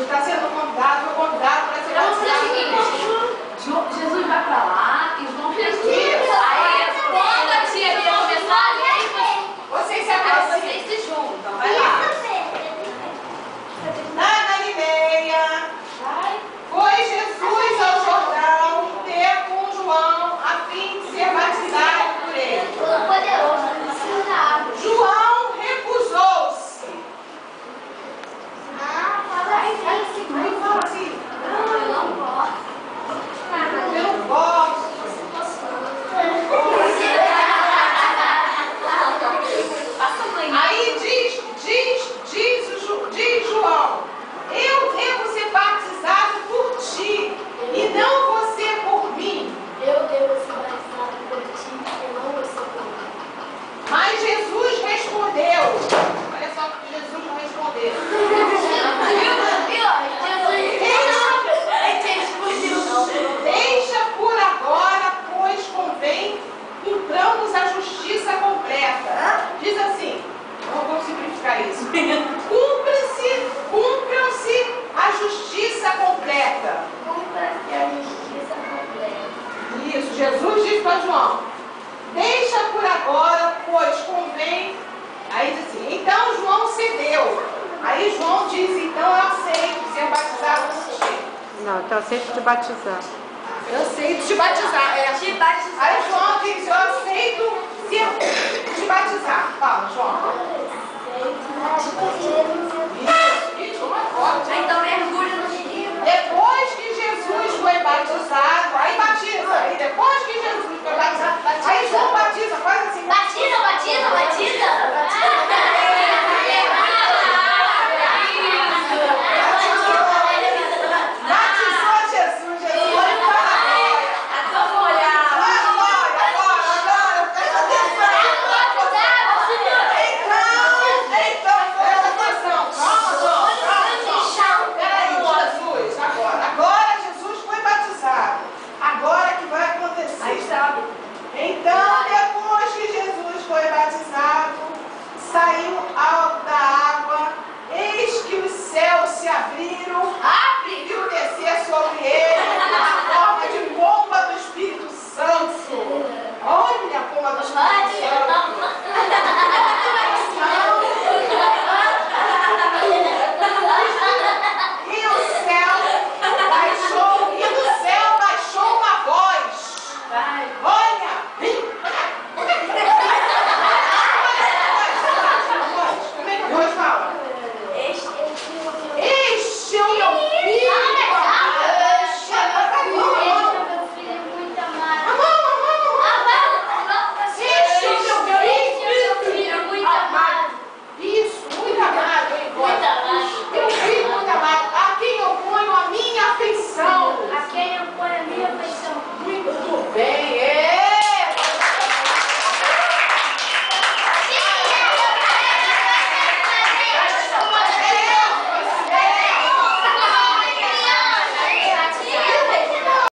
está sendo convidado, foi convidado para ser batizado. Jesus vai para lá e João fez isso. Aí, quando a tia ia começar, Vocês se aproximam. vocês se juntam. Vai lá. Na Galileia, foi Jesus ao Jordão ter com João a fim de ser batizado por ele. João recusou-se. Fala assim. Eu não gosto. Eu não gosto. Aí diz João, eu devo ser batizado por ti e não você por mim. Eu devo ser batizado por ti e não você por mim. Mas Jesus respondeu. Olha só que Jesus não respondeu. Deixa por agora, pois convém cumpramos a justiça completa. Diz assim, vamos simplificar isso. Cumpram-se a justiça completa. Cumpra-se a justiça completa. Isso, Jesus disse para João, deixa por agora, pois convém. Aí diz assim, então João cedeu. Aí João diz, então eu aceito ser batizado por ti. Não, então aceito te batizar. Eu aceito te batizar. Te batizar. Aí João diz, eu aceito te batizar. Fala, João. Isso, uma forte. Então mergulha no rio. Depois que Jesus foi batizado,